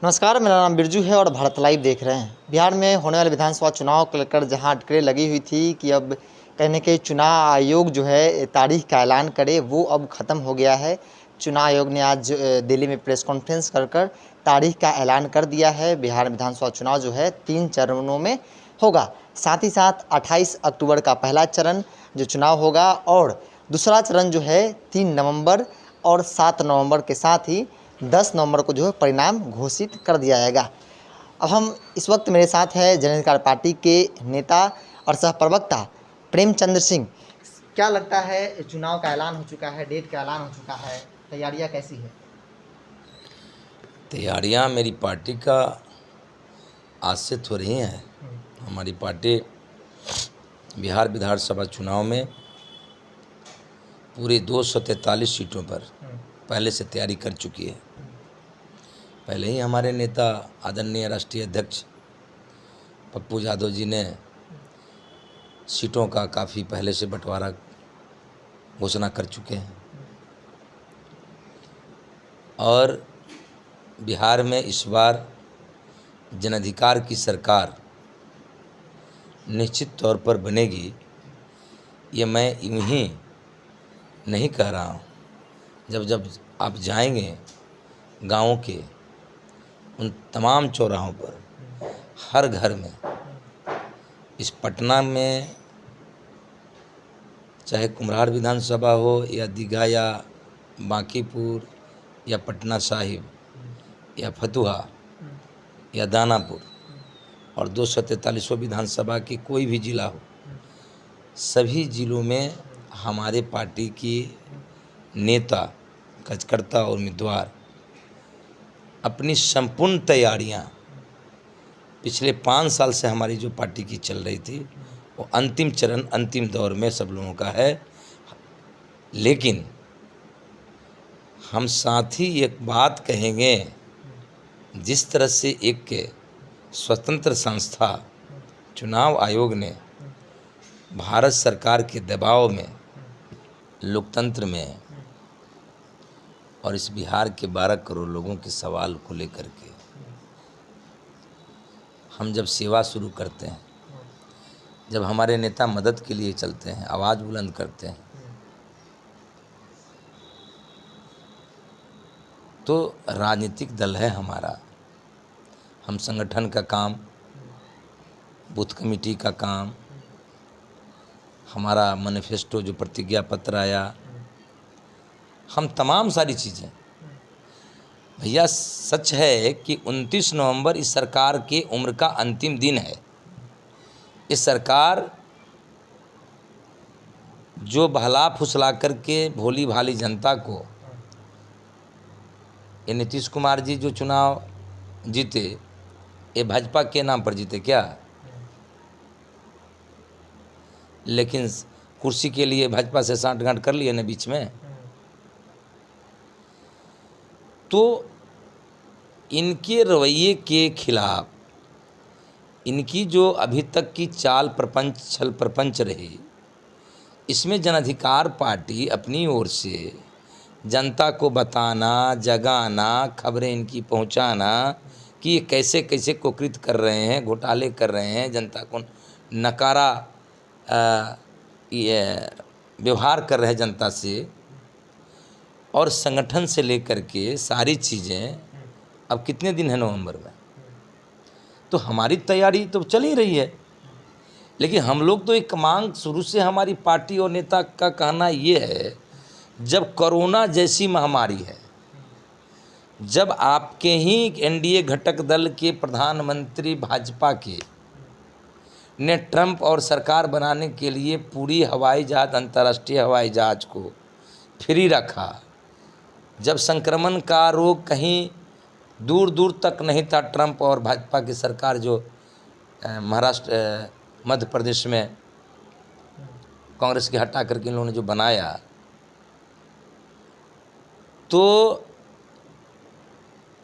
नमस्कार, मेरा नाम बिरजू है और भारत लाइव देख रहे हैं। बिहार में होने वाले विधानसभा चुनाव को लेकर जहां अटकलें लगी हुई थी कि अब कहीं न कहीं चुनाव आयोग जो है तारीख का ऐलान करे, वो अब ख़त्म हो गया है। चुनाव आयोग ने आज दिल्ली में प्रेस कॉन्फ्रेंस कर तारीख का ऐलान कर दिया है। बिहार विधानसभा चुनाव जो है 3 चरणों में होगा। साथ ही साथ 28 अक्टूबर का पहला चरण जो चुनाव होगा और दूसरा चरण जो है 3 नवंबर और 7 नवंबर के साथ ही 10 नवंबर को जो है परिणाम घोषित कर दिया जाएगा। अब हम इस वक्त मेरे साथ है जन अधिकार पार्टी के नेता और सह प्रवक्ता प्रेमचंद्र सिंह। क्या लगता है, चुनाव का ऐलान हो चुका है, डेट का ऐलान हो चुका है, तैयारियां कैसी है? तैयारियां मेरी पार्टी का आज से हो रही हैं। हमारी पार्टी बिहार विधानसभा चुनाव में पूरी 243 सीटों पर पहले से तैयारी कर चुकी है। पहले ही हमारे नेता आदरणीय राष्ट्रीय अध्यक्ष पप्पू यादव जी ने सीटों का काफ़ी पहले से बंटवारा घोषणा कर चुके हैं और बिहार में इस बार जन अधिकार की सरकार निश्चित तौर पर बनेगी। ये मैं यूं ही नहीं कह रहा हूँ। जब जब आप जाएंगे गाँव के उन तमाम चौराहों पर, हर घर में, इस पटना में चाहे कुम्हरार विधानसभा हो या दीघा या बांकीपुर या पटना साहिब या फतुहा या दानापुर और 243 विधानसभा की कोई भी ज़िला हो, सभी ज़िलों में हमारे पार्टी की नेता, कार्यकर्ता और उम्मीदवार अपनी संपूर्ण तैयारियां पिछले 5 साल से हमारी जो पार्टी की चल रही थी वो अंतिम चरण, अंतिम दौर में सब लोगों का है। लेकिन हम साथ ही एक बात कहेंगे, जिस तरह से एक स्वतंत्र संस्था चुनाव आयोग ने भारत सरकार के दबाव में, लोकतंत्र में और इस बिहार के 12 करोड़ लोगों के सवाल को लेकर के हम जब सेवा शुरू करते हैं, जब हमारे नेता मदद के लिए चलते हैं, आवाज़ बुलंद करते हैं, तो राजनीतिक दल है हमारा। हम संगठन का काम, बूथ कमेटी का काम, हमारा मैनिफेस्टो जो प्रतिज्ञा पत्र आया, हम तमाम सारी चीज़ें, भैया सच है कि 29 नवंबर इस सरकार के उम्र का अंतिम दिन है। इस सरकार जो बहला फुसला करके भोली भाली जनता को, ये नीतीश कुमार जी जो चुनाव जीते, ये भाजपा के नाम पर जीते क्या? लेकिन कुर्सी के लिए भाजपा से साठगांठ कर लिए न बीच में। तो इनके रवैये के खिलाफ, इनकी जो अभी तक की चाल प्रपंच, छल प्रपंच रही, इसमें जन अधिकार पार्टी अपनी ओर से जनता को बताना, जगाना, खबरें इनकी पहुंचाना कि ये कैसे कैसे कुकृत कर रहे हैं, घोटाले कर रहे हैं, जनता को नकारा ये व्यवहार कर रहे हैं जनता से, और संगठन से लेकर के सारी चीज़ें। अब कितने दिन है नवंबर में? तो हमारी तैयारी तो चल ही रही है। लेकिन हम लोग तो एक मांग शुरू से, हमारी पार्टी और नेता का कहना ये है, जब कोरोना जैसी महामारी है, जब आपके ही एनडीए घटक दल के प्रधानमंत्री भाजपा के ने ट्रंप और सरकार बनाने के लिए पूरी हवाई जहाज, अंतर्राष्ट्रीय हवाई जहाज को फ्री रखा, जब संक्रमण का रोग कहीं दूर दूर तक नहीं था, ट्रंप और भाजपा की सरकार जो महाराष्ट्र, मध्य प्रदेश में कांग्रेस के हटा करके इन लोगों ने जो बनाया, तो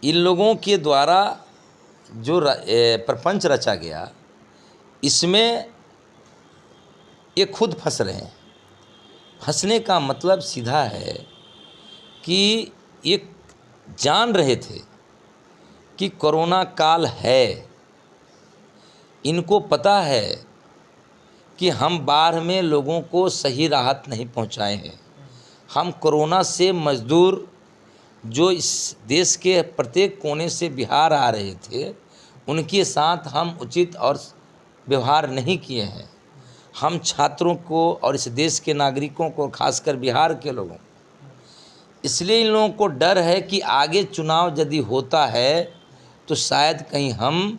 इन लोगों के द्वारा जो प्रपंच रचा गया, इसमें ये खुद फंस रहे हैं। फंसने का मतलब सीधा है कि ये जान रहे थे कि कोरोना काल है, इनको पता है कि हम बाढ़ में लोगों को सही राहत नहीं पहुंचाए हैं। हम कोरोना से मजदूर जो इस देश के प्रत्येक कोने से बिहार आ रहे थे, उनके साथ हम उचित और व्यवहार नहीं किए हैं। हम छात्रों को और इस देश के नागरिकों को, खासकर बिहार के लोगों को, इसलिए इन लोगों को डर है कि आगे चुनाव यदि होता है तो शायद कहीं हम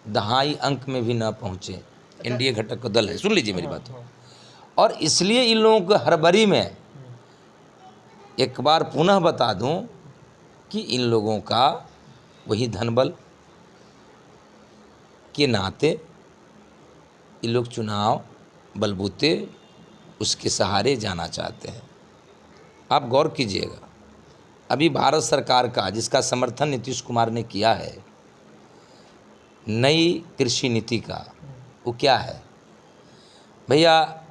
दहाई अंक में भी ना पहुँचें। एनडीए घटक का दल है, सुन लीजिए मेरी बात। और इसलिए इन लोगों को हड़बड़ी में एक बार पुनः बता दूं कि इन लोगों का वही धनबल के नाते ये लोग चुनाव बलबूते उसके सहारे जाना चाहते हैं। आप गौर कीजिएगा, अभी भारत सरकार का जिसका समर्थन नीतीश कुमार ने किया है, नई कृषि नीति का, वो क्या है भैया?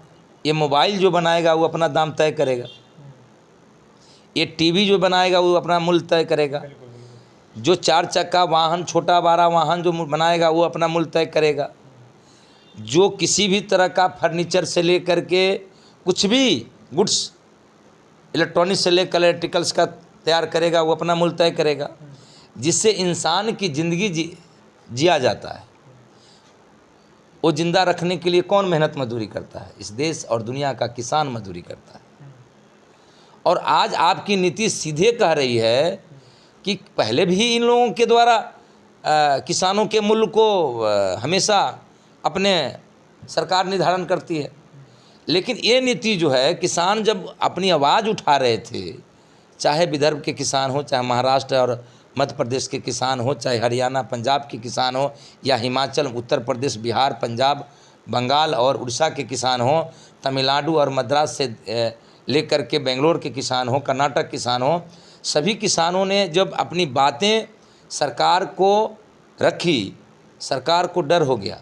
ये मोबाइल जो बनाएगा वो अपना दाम तय करेगा, ये टीवी जो बनाएगा वो अपना मूल्य तय करेगा, जो 4 चक्का वाहन, छोटा बड़ा वाहन जो बनाएगा वो अपना मूल्य तय करेगा, जो किसी भी तरह का फर्नीचर से लेकर के कुछ भी गुड्स, इलेक्ट्रॉनिक से लेकर इलेक्ट्रिकल्स का तैयार करेगा वो अपना मूल्य तय करेगा। जिससे इंसान की ज़िंदगी जिया जाता है, वो ज़िंदा रखने के लिए कौन मेहनत मजदूरी करता है? इस देश और दुनिया का किसान मजदूरी करता है। और आज आपकी नीति सीधे कह रही है कि पहले भी इन लोगों के द्वारा किसानों के मूल्य को हमेशा अपने सरकार निर्धारण करती है, लेकिन ये नीति जो है, किसान जब अपनी आवाज़ उठा रहे थे, चाहे विदर्भ के किसान हो, चाहे महाराष्ट्र और मध्य प्रदेश के किसान हो, चाहे हरियाणा पंजाब के किसान हो, या हिमाचल, उत्तर प्रदेश, बिहार, पंजाब, बंगाल और उड़ीसा के किसान हो, तमिलनाडु और मद्रास से लेकर के बेंगलोर के किसान हो, कर्नाटक किसान हो, सभी किसानों ने जब अपनी बातें सरकार को रखी, सरकार को डर हो गया।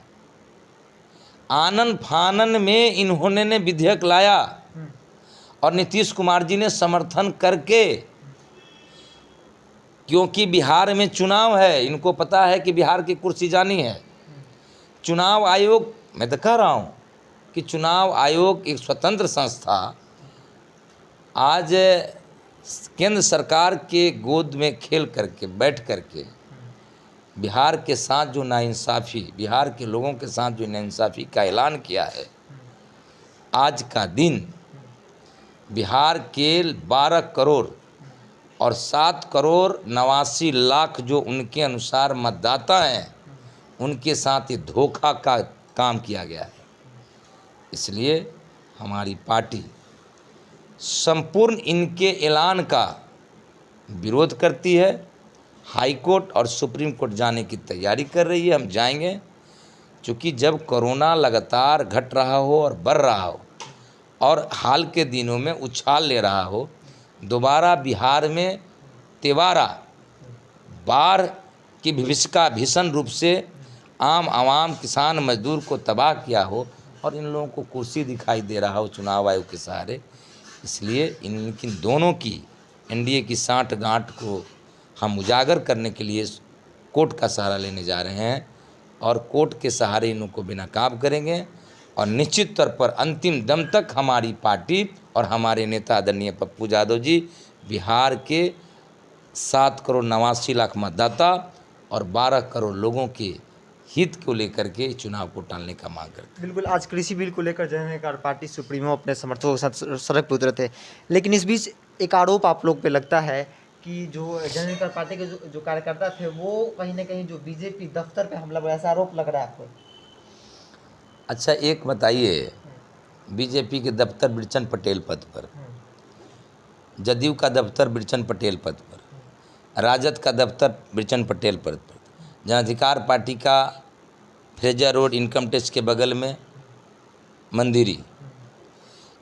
आनन फानन में इन्होंने विधेयक लाया और नीतीश कुमार जी ने समर्थन करके, क्योंकि बिहार में चुनाव है, इनको पता है कि बिहार की कुर्सी जानी है। चुनाव आयोग, मैं तो कह रहा हूँ कि चुनाव आयोग एक स्वतंत्र संस्था आज केंद्र सरकार के गोद में खेल करके, बैठ करके बिहार के साथ जो नाइंसाफ़ी, बिहार के लोगों के साथ जो नाइंसाफ़ी का ऐलान किया है, आज का दिन बिहार के 12 करोड़ और 7 करोड़ 89 लाख जो उनके अनुसार मतदाता हैं, उनके साथ ये धोखा का काम किया गया है। इसलिए हमारी पार्टी संपूर्ण इनके ऐलान का विरोध करती है, हाई कोर्ट और सुप्रीम कोर्ट जाने की तैयारी कर रही है। हम जाएंगे, क्योंकि जब कोरोना लगातार घट रहा हो और बढ़ रहा हो और हाल के दिनों में उछाल ले रहा हो, दोबारा बिहार में तिवारा बाढ़ की भीषिका भीषण रूप से आम आवाम, किसान, मजदूर को तबाह किया हो और इन लोगों को कुर्सी दिखाई दे रहा हो चुनाव आयोग के सहारे, इसलिए इनकी दोनों की एनडीए की साठगांठ को हम उजागर करने के लिए कोर्ट का सहारा लेने जा रहे हैं और कोर्ट के सहारे इन लोगों को बेनकाब करेंगे। और निश्चित तौर पर अंतिम दम तक हमारी पार्टी और हमारे नेता आदरणीय पप्पू यादव जी बिहार के 7 करोड़ 89 लाख मतदाता और 12 करोड़ लोगों के हित को लेकर के चुनाव को टालने का मांग करते हैं। बिल्कुल, आज कृषि बिल को लेकर जनता पार्टी सुप्रीमो अपने समर्थकों के साथ सड़क पर उतरे थे, लेकिन इस बीच एक आरोप आप लोग पे लगता है कि जो जनता पार्टी के जो कार्यकर्ता थे वो कहीं ना कहीं जो बीजेपी दफ्तर पे हमला, ऐसा आरोप लग रहा है आपको? अच्छा, एक बताइए, बीजेपी के दफ्तर बिरचन पटेल पद पर, जदयू का दफ्तर बिरचन पटेल पद पर, राजद का दफ्तर बिरचन पटेल पद पर, जन अधिकार पार्टी का फ्रेजर रोड इनकम टैक्स के बगल में मंदिरी।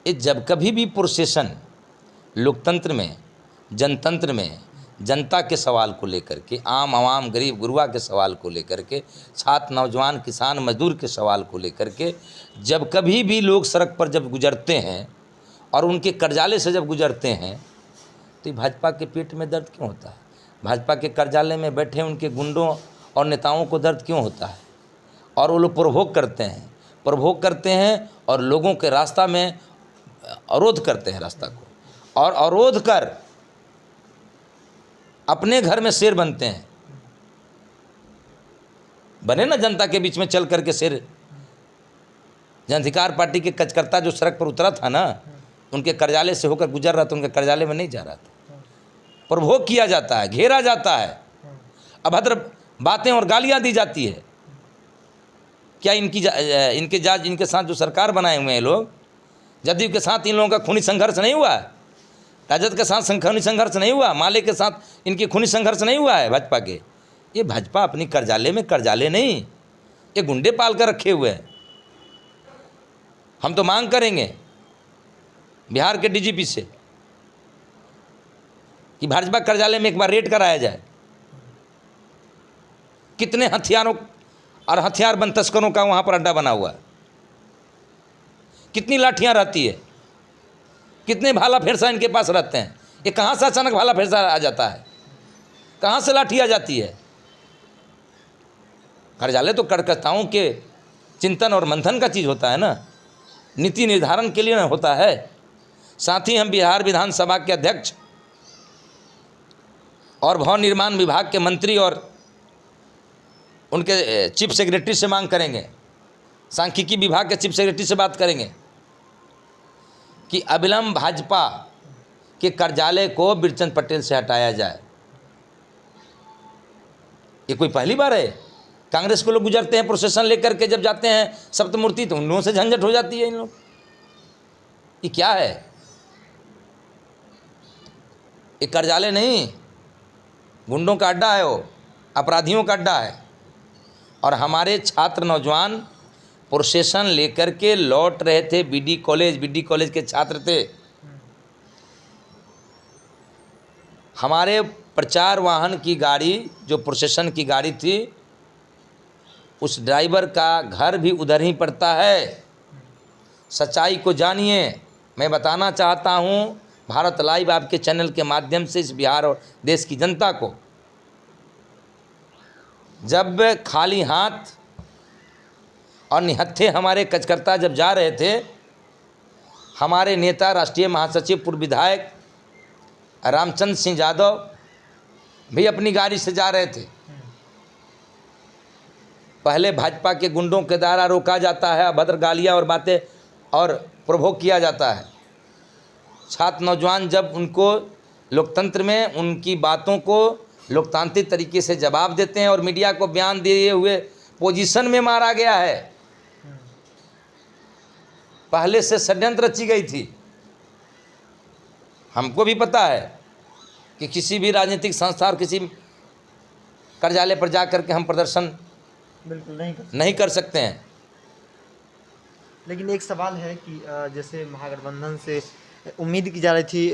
ये जब कभी भी प्रोसेशन लोकतंत्र में, जनतंत्र में जनता के सवाल को लेकर के, आम आवाम, गरीब गुरबा के सवाल को लेकर के, छात्र, नौजवान, किसान, मजदूर के सवाल को लेकर के, जब कभी भी लोग सड़क पर जब गुजरते हैं और उनके कर्जाले से जब गुजरते हैं, तो भाजपा के पेट में दर्द क्यों होता है? भाजपा के कार्यालय में बैठे उनके गुंडों और नेताओं को दर्द क्यों होता है? और वो लोग प्रभोग करते हैं और लोगों के रास्ता में अवरोध करते हैं रास्ता को, और अवरोध कर अपने घर में शेर बनते हैं। बने ना जनता के बीच में चल करके शेर। जन अधिकार पार्टी के कार्यकर्ता जो सड़क पर उतरा था ना, उनके कार्यालय से होकर गुजर रहा था, उनके कार्यालय में नहीं जा रहा था। प्रभोग किया जाता है, घेरा जाता है, अभद्र बातें और गालियां दी जाती है। क्या इनके साथ जो सरकार बनाए हुए हैं लोग, जदयू के साथ इन लोगों का खूनी संघर्ष नहीं हुआ है? राजद के साथ खूनी संघर्ष नहीं हुआ? माले के साथ इनकी खूनी संघर्ष नहीं हुआ है भाजपा के? ये भाजपा अपनी कार्यालय नहीं, ये गुंडे पाल कर रखे हुए हैं। हम तो मांग करेंगे बिहार के डीजीपी से कि भाजपा कार्यालय में एक बार रेड कराया जाए। कितने हथियारों और हथियारबंद तस्करों का वहाँ पर अड्डा बना हुआ है, कितनी लाठियाँ रहती है, कितने भाला फेरसा इनके पास रहते हैं। ये कहाँ से अचानक भाला फेरसा आ जाता है? कहाँ से लाठी आ जाती है? कार्यालय तो कार्यकर्ताओं के चिंतन और मंथन का चीज़ होता है ना, नीति निर्धारण के लिए ना होता है। साथ ही हम बिहार विधानसभा के अध्यक्ष और भवन निर्माण विभाग के मंत्री और उनके चीफ सेक्रेटरी से मांग करेंगे, सांख्यिकी विभाग के चीफ सेक्रेटरी से बात करेंगे कि अविलंब भाजपा के कार्यालय को बिरचंद पटेल से हटाया जाए। ये कोई पहली बार है? कांग्रेस के लोग गुजरते हैं प्रोसेशन लेकर के, जब जाते हैं सप्तमूर्ति तो उन लोगों से झंझट हो जाती है इन लोग। ये क्या है? ये कार्यालय नहीं, गुंडों का अड्डा है, वो अपराधियों का अड्डा है। और हमारे छात्र नौजवान प्रोसेशन लेकर के लौट रहे थे बीडी कॉलेज के छात्र थे। हमारे प्रचार वाहन की गाड़ी जो प्रोसेशन की गाड़ी थी, उस ड्राइवर का घर भी उधर ही पड़ता है। सच्चाई को जानिए। मैं बताना चाहता हूँ भारत लाइव आपके चैनल के माध्यम से इस बिहार और देश की जनता को, जब खाली हाथ और निहत्थे हमारे कार्यकर्ता जब जा रहे थे, हमारे नेता राष्ट्रीय महासचिव पूर्व विधायक रामचंद्र सिंह यादव भी अपनी गाड़ी से जा रहे थे। पहले भाजपा के गुंडों के द्वारा रोका जाता है, अभद्र गालियाँ और बातें और प्रभोग किया जाता है। छात्र नौजवान जब उनको लोकतंत्र में उनकी बातों को लोकतांत्रिक तरीके से जवाब देते हैं और मीडिया को बयान दिए हुए पोजीशन में मारा गया है। पहले से षड्यंत्र रची गई थी। हमको भी पता है कि किसी भी राजनीतिक संस्था और किसी कार्यालय पर जा कर के हम प्रदर्शन बिल्कुल नहीं कर सकते हैं। लेकिन एक सवाल है कि जैसे महागठबंधन से उम्मीद की जा रही थी,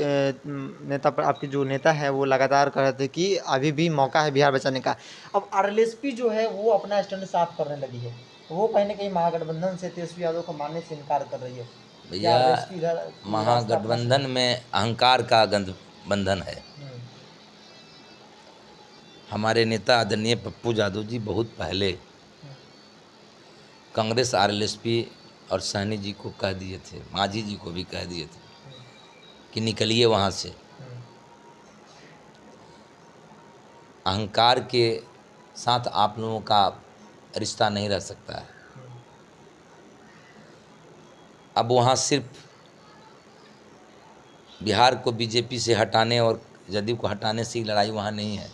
नेता पर आपके जो नेता है वो लगातार कह रहे थे कि अभी भी मौका है बिहार बचाने का। अब आरएलएसपी जो है वो अपना स्टैंड साफ करने लगी है, वो कहीं ना कहीं महागठबंधन से तेजस्वी यादव को मानने से इनकार कर रही है। भैया, महागठबंधन में अहंकार का गठबंधन है। हमारे नेता आदरणीय पप्पू यादव जी बहुत पहले कांग्रेस आरएलएसपी और सहनी जी को कह दिए थे, मांझी जी को भी कह दिए थे कि निकलिए वहाँ से। अहंकार के साथ आप लोगों का रिश्ता नहीं रह सकता है। अब वहाँ सिर्फ बिहार को बीजेपी से हटाने और जदयू को हटाने से ही लड़ाई वहाँ नहीं है।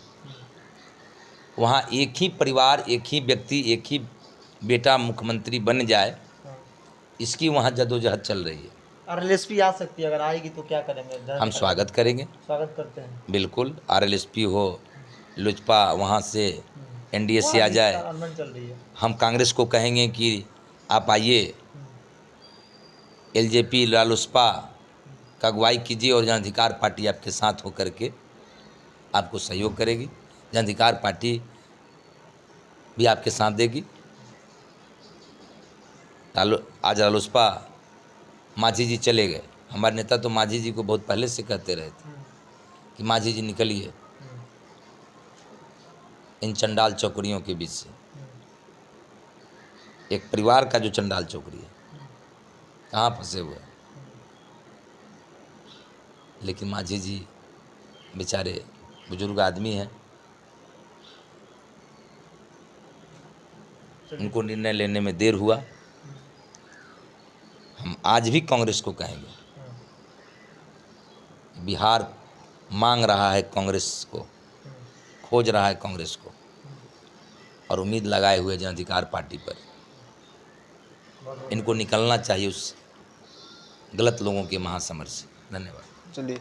वहाँ एक ही परिवार, एक ही व्यक्ति, एक ही बेटा मुख्यमंत्री बन जाए, इसकी वहाँ जदोजहद चल रही है। आरएलएसपी आ सकती है, अगर आएगी तो क्या करेंगे? हम स्वागत करेंगे। स्वागत करते हैं बिल्कुल, आरएलएसपी हो, लोजपा वहाँ से एनडीए से आ जाए। चल रही है। हम कांग्रेस को कहेंगे कि आप आइए, एलजेपी रालोसपा का अगुवाई कीजिए और जन अधिकार पार्टी आपके साथ होकर के आपको सहयोग करेगी। जन अधिकार पार्टी भी आपके साथ देगी। आज रालोसपा मांझी जी चले गए। हमारे नेता तो मांझी जी को बहुत पहले से कहते रहे थे कि मांझी जी निकलिए। इन चंडाल चौकड़ियों के बीच से। एक परिवार का जो चंडाल चौकड़ी है, कहाँ फंसे हुए हैं। लेकिन माझी जी बेचारे बुजुर्ग आदमी हैं, उनको निर्णय लेने में देर हुआ। हम आज भी कांग्रेस को कहेंगे, बिहार मांग रहा है कांग्रेस को, खोज रहा है कांग्रेस को, और उम्मीद लगाए हुए जन अधिकार पार्टी पर। इनको निकलना चाहिए उस गलत लोगों के महासमर से। धन्यवाद। चलिए,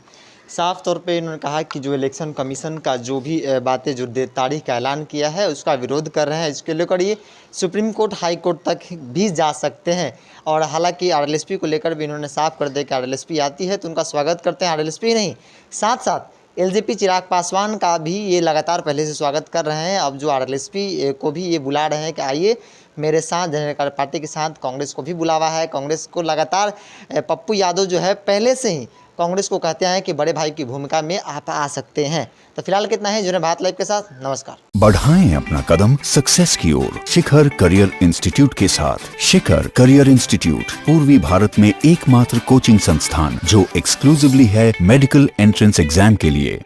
साफ तौर पे इन्होंने कहा कि जो इलेक्शन कमीशन का जो भी बातें जो तारीख का ऐलान किया है उसका विरोध कर रहे हैं। इसके लेकर ये सुप्रीम कोर्ट, हाई कोर्ट तक भी जा सकते हैं। और हालांकि आरएलएसपी को लेकर भी इन्होंने साफ कर दिया कि आरएलएसपी आती है तो उनका स्वागत करते हैं। आरएलएसपी नहीं, साथ साथ एलजेपी चिराग पासवान का भी ये लगातार पहले से स्वागत कर रहे हैं। अब जो आरएलएसपी को भी ये बुला रहे हैं कि आइए मेरे साथ, जनता पार्टी के साथ। कांग्रेस को भी बुलावा है। कांग्रेस को लगातार पप्पू यादव जो है पहले से ही कांग्रेस को कहते हैं कि बड़े भाई की भूमिका में आप आ सकते हैं। तो फिलहाल कितना है जुड़े भारत लाइव के साथ। नमस्कार। बढ़ाएं अपना कदम सक्सेस की ओर शिखर करियर इंस्टीट्यूट के साथ। शिखर करियर इंस्टीट्यूट पूर्वी भारत में एकमात्र कोचिंग संस्थान जो एक्सक्लूसिवली है मेडिकल एंट्रेंस एग्जाम के लिए।